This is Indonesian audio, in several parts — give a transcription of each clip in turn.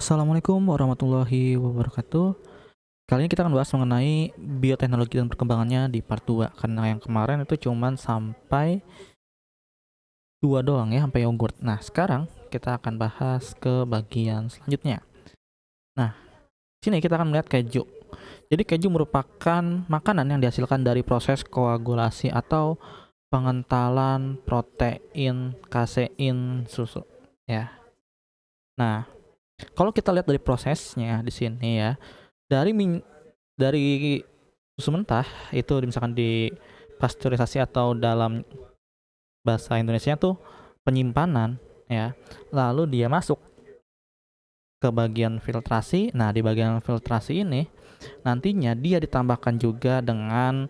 Assalamualaikum warahmatullahi wabarakatuh. Kali ini kita akan bahas mengenai bioteknologi dan perkembangannya di part 2. Karena yang kemarin itu cuman sampai 2 doang ya, sampai yogurt. Nah, sekarang kita akan bahas ke bagian selanjutnya. Nah, sini kita akan melihat keju. Jadi keju merupakan makanan yang dihasilkan dari proses koagulasi atau pengentalan protein kasein susu ya. Nah, kalau kita lihat dari prosesnya di sini ya, dari dari susu mentah itu misalkan di pasteurisasi atau dalam bahasa Indonesia tuh penyimpanan ya. Lalu dia masuk ke bagian filtrasi. Nah, di bagian filtrasi ini nantinya dia ditambahkan juga dengan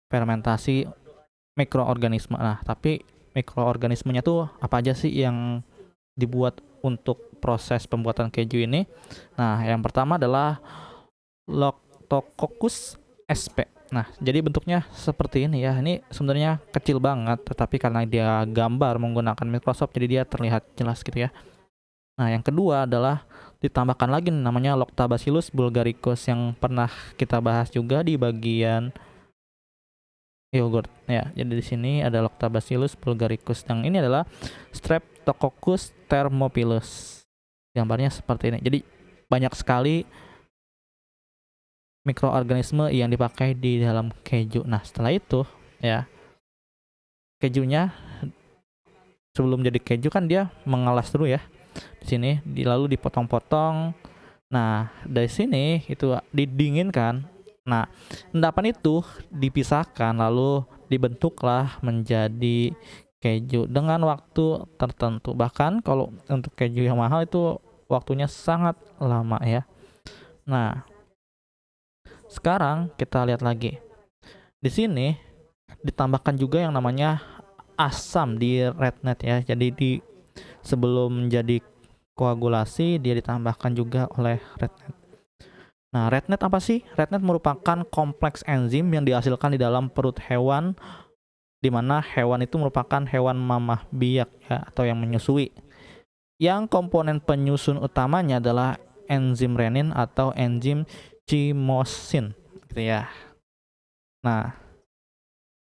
fermentasi mikroorganisme. Nah, tapi mikroorganismenya tuh apa aja sih yang dibuat untuk proses pembuatan keju ini? Nah, yang pertama adalah Lactococcus sp. Nah, jadi bentuknya seperti ini ya. Ini sebenarnya kecil banget, tetapi karena dia gambar menggunakan Microsoft, jadi dia terlihat jelas gitu ya. Nah, yang kedua adalah ditambahkan lagi namanya Lactobacillus bulgaricus yang pernah kita bahas juga di bagian yogurt ya. Jadi di sini ada Lactobacillus bulgaricus. Yang ini adalah Streptococcus thermophilus. Gambarnya seperti ini. Jadi banyak sekali mikroorganisme yang dipakai di dalam keju. Nah, setelah itu ya, kejunya sebelum jadi keju kan dia mengalas dulu ya. Di sini lalu dipotong-potong. Nah, dari sini itu didinginkan. Nah, endapan itu dipisahkan lalu dibentuklah menjadi keju dengan waktu tertentu. Bahkan kalau untuk keju yang mahal itu waktunya sangat lama ya. Nah, sekarang kita lihat lagi. Di sini ditambahkan juga yang namanya asam di rednet ya. Jadi di sebelum menjadi koagulasi dia ditambahkan juga oleh rednet. Nah, rednet apa sih? Rednet merupakan kompleks enzim yang dihasilkan di dalam perut hewan, di mana hewan itu merupakan hewan mamah biak ya, atau yang menyusui. Yang komponen penyusun utamanya adalah enzim renin atau enzim chymosin gitu ya. Nah,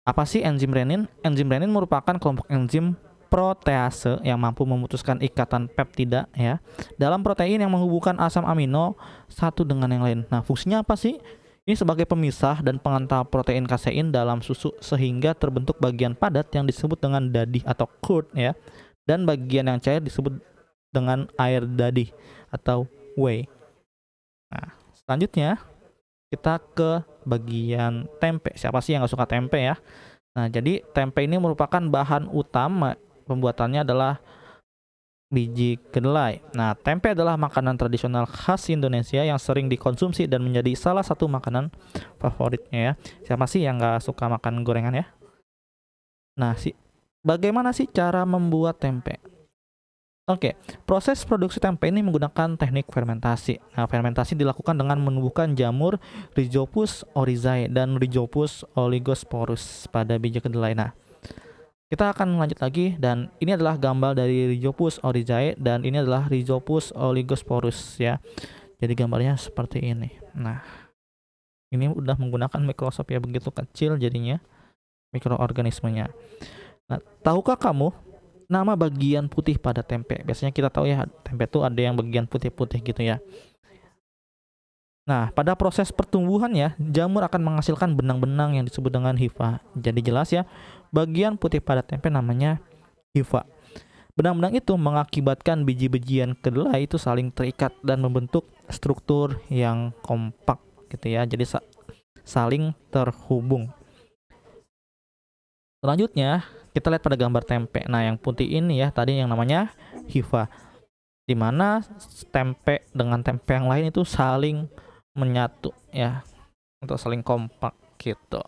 apa sih enzim renin? Enzim renin merupakan kelompok enzim protease yang mampu memutuskan ikatan peptida ya dalam protein yang menghubungkan asam amino satu dengan yang lain. Nah, fungsinya apa sih? Ini sebagai pemisah dan pengental protein kasein dalam susu sehingga terbentuk bagian padat yang disebut dengan dadih atau curd ya, dan bagian yang cair disebut dengan air dadih atau whey. Nah, selanjutnya kita ke bagian tempe. Siapa sih yang gak suka tempe ya? Nah, jadi tempe ini merupakan bahan utama pembuatannya adalah biji kedelai. Nah, tempe adalah makanan tradisional khas Indonesia yang sering dikonsumsi dan menjadi salah satu makanan favoritnya ya. Siapa sih yang gak suka makan gorengan ya? Nah, bagaimana sih cara membuat tempe? Oke, proses produksi tempe ini menggunakan teknik fermentasi. Nah, fermentasi dilakukan dengan menumbuhkan jamur Rhizopus oryzae dan Rhizopus oligosporus pada biji kedelai. Nah, kita akan lanjut lagi dan ini adalah gambar dari Rhizopus oryzae dan ini adalah Rhizopus oligosporus ya. Jadi gambarnya seperti ini. Nah, ini udah menggunakan Microsoft ya, begitu kecil jadinya mikroorganismenya. Nah, tahukah kamu nama bagian putih pada tempe? Biasanya kita tahu ya, tempe itu ada yang bagian putih-putih gitu ya. Nah, pada proses pertumbuhannya, jamur akan menghasilkan benang-benang yang disebut dengan hifa. Jadi jelas ya, bagian putih pada tempe namanya hifa. Benang-benang itu mengakibatkan biji-bijian kedelai itu saling terikat dan membentuk struktur yang kompak gitu ya. Jadi saling terhubung. Selanjutnya, kita lihat pada gambar tempe. Nah, yang putih ini ya, tadi yang namanya hifa. Di mana tempe dengan tempe yang lain itu saling menyatu ya, untuk saling kompak gitu.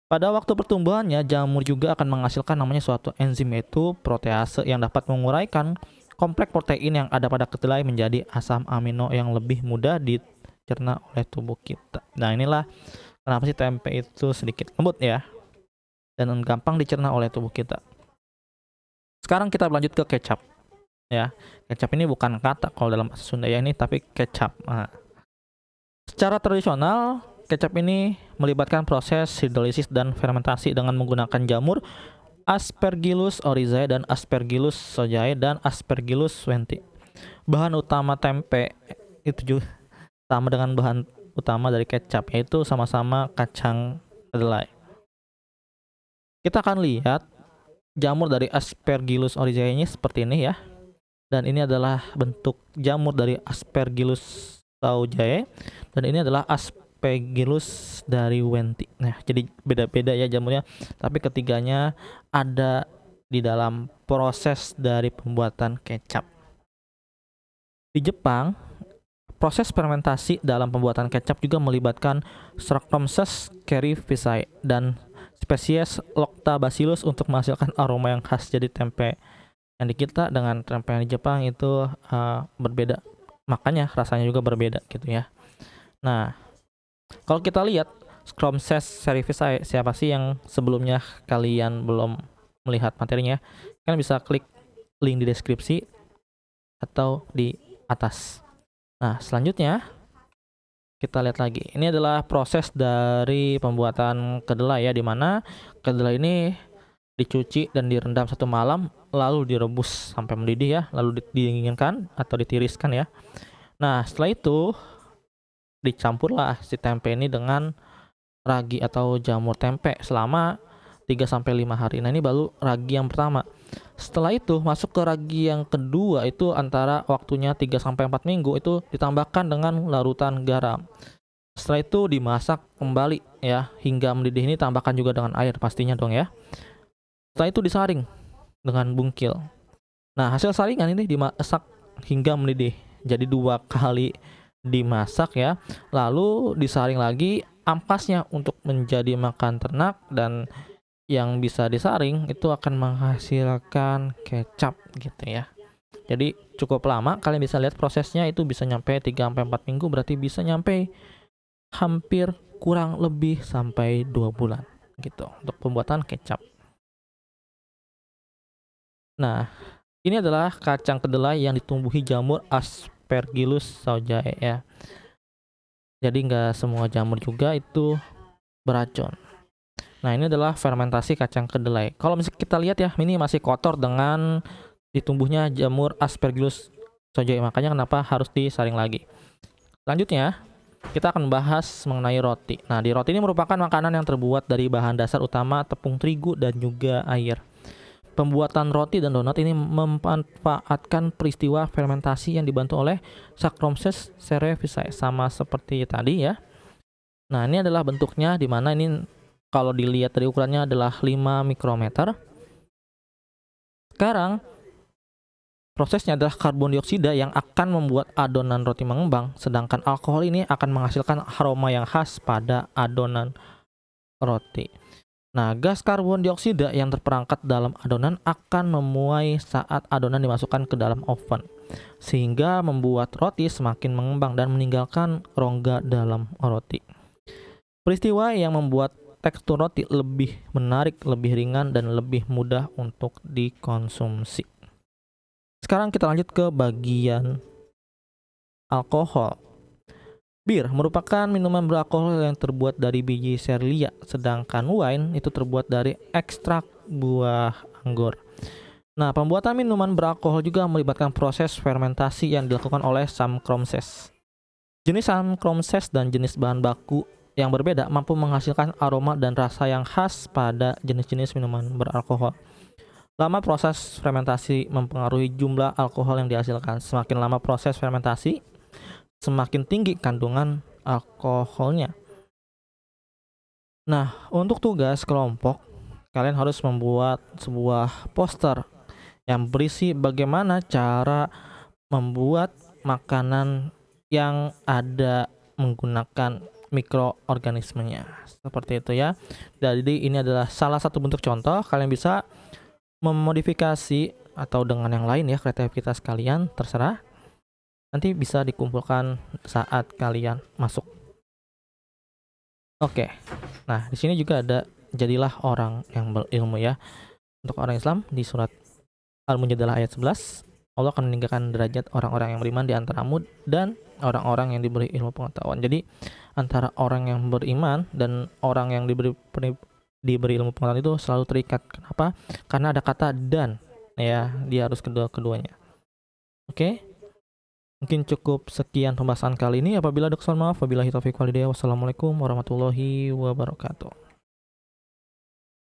Pada waktu pertumbuhannya, jamur juga akan menghasilkan namanya suatu enzim yaitu protease yang dapat menguraikan kompleks protein yang ada pada kedelai menjadi asam amino yang lebih mudah dicerna oleh tubuh kita. Nah, inilah kenapa sih tempe itu sedikit lembut ya dan gampang dicerna oleh tubuh kita. Sekarang kita lanjut ke kecap ya. Kecap ini bukan kata kalau dalam bahasa Sunda ya, ini tapi kecap. Nah, secara tradisional kecap ini melibatkan proses hidrolisis dan fermentasi dengan menggunakan jamur Aspergillus oryzae dan Aspergillus sojae dan Aspergillus wenti. Bahan utama tempe itu juga sama dengan bahan utama dari kecap, yaitu sama-sama kacang kedelai. Kita akan lihat jamur dari Aspergillus oryzae ini seperti ini ya. Dan ini adalah bentuk jamur dari Aspergillus sojae dan ini adalah Aspergillus dari wenti. Nah, jadi beda-beda ya jamurnya, tapi ketiganya ada di dalam proses dari pembuatan kecap. Di Jepang, proses fermentasi dalam pembuatan kecap juga melibatkan Saccharomyces cerevisiae dan spesies Lactobacillus untuk menghasilkan aroma yang khas. Jadi tempe yang di kita dengan tempe yang di Jepang itu berbeda. Makanya rasanya juga berbeda gitu ya. Nah, kalau kita lihat Saccharomyces cerevisiae, siapa sih yang sebelumnya kalian belum melihat materinya? Kalian bisa klik link di deskripsi atau di atas. Nah, selanjutnya kita lihat lagi. Ini adalah proses dari pembuatan kedelai ya, dimana kedelai ini dicuci dan direndam 1 malam, lalu direbus sampai mendidih ya, lalu didinginkan atau ditiriskan ya. Nah, setelah itu dicampurlah si tempe ini dengan ragi atau jamur tempe selama 3-5 hari. Nah, ini baru ragi yang pertama. Setelah itu masuk ke ragi yang kedua, itu antara waktunya 3-4 minggu, itu ditambahkan dengan larutan garam. Setelah itu dimasak kembali ya hingga mendidih. Ini tambahkan juga dengan air pastinya dong ya. Setelah itu disaring dengan bungkil. Nah, hasil saringan ini dimasak hingga mendidih. Jadi 2 kali dimasak ya. Lalu disaring lagi ampasnya untuk menjadi makan ternak, dan yang bisa disaring itu akan menghasilkan kecap gitu ya. Jadi cukup lama, kalian bisa lihat prosesnya itu bisa nyampe 3-4 minggu, berarti bisa nyampe hampir kurang lebih sampai 2 bulan gitu untuk pembuatan kecap. Nah, ini adalah kacang kedelai yang ditumbuhi jamur Aspergillus sojae ya. Jadi nggak semua jamur juga itu beracun. Nah, ini adalah fermentasi kacang kedelai. Kalau misalnya kita lihat ya, ini masih kotor dengan ditumbuhnya jamur Aspergillus sojae. Makanya kenapa harus disaring lagi. Selanjutnya, kita akan bahas mengenai roti. Nah, di roti ini merupakan makanan yang terbuat dari bahan dasar utama tepung terigu dan juga air. Pembuatan roti dan donat ini memanfaatkan peristiwa fermentasi yang dibantu oleh Saccharomyces cerevisiae, sama seperti tadi ya. Nah, ini adalah bentuknya, di mana ini kalau dilihat dari ukurannya adalah 5 mikrometer. Sekarang prosesnya adalah karbon dioksida yang akan membuat adonan roti mengembang, sedangkan alkohol ini akan menghasilkan aroma yang khas pada adonan roti. Nah, gas karbon dioksida yang terperangkap dalam adonan akan memuai saat adonan dimasukkan ke dalam oven, sehingga membuat roti semakin mengembang dan meninggalkan rongga dalam roti. Peristiwa yang membuat tekstur roti lebih menarik, lebih ringan, dan lebih mudah untuk dikonsumsi. Sekarang kita lanjut ke bagian alkohol. Bir merupakan minuman beralkohol yang terbuat dari biji serlia, sedangkan wine itu terbuat dari ekstrak buah anggur. Nah, pembuatan minuman beralkohol juga melibatkan proses fermentasi yang dilakukan oleh Saccharomyces. Jenis Saccharomyces dan jenis bahan baku yang berbeda mampu menghasilkan aroma dan rasa yang khas pada jenis-jenis minuman beralkohol. Lama proses fermentasi mempengaruhi jumlah alkohol yang dihasilkan. Semakin lama proses fermentasi, semakin tinggi kandungan alkoholnya. Nah, untuk tugas kelompok, kalian harus membuat sebuah poster yang berisi bagaimana cara membuat makanan yang ada menggunakan mikroorganismenya, seperti itu ya. Jadi ini adalah salah satu bentuk contoh. Kalian bisa memodifikasi atau dengan yang lain ya, kreativitas kalian terserah. Nanti bisa dikumpulkan saat kalian masuk. Oke. Nah, di sini juga ada jadilah orang yang berilmu ya. Untuk orang Islam di surat Al-Mujadalah ayat 11, Allah akan meninggikan derajat orang-orang yang beriman di antaramu dan orang-orang yang diberi ilmu pengetahuan. Jadi antara orang yang beriman dan orang yang diberi ilmu pengetahuan itu selalu terikat. Kenapa? Karena ada kata dan, ya, dia harus kedua-keduanya. Oke? Mungkin cukup sekian pembahasan kali ini. Apabila ada kesalahan, maaf. Wabillahi taufiq walhidayah. Wassalamualaikum warahmatullahi wabarakatuh.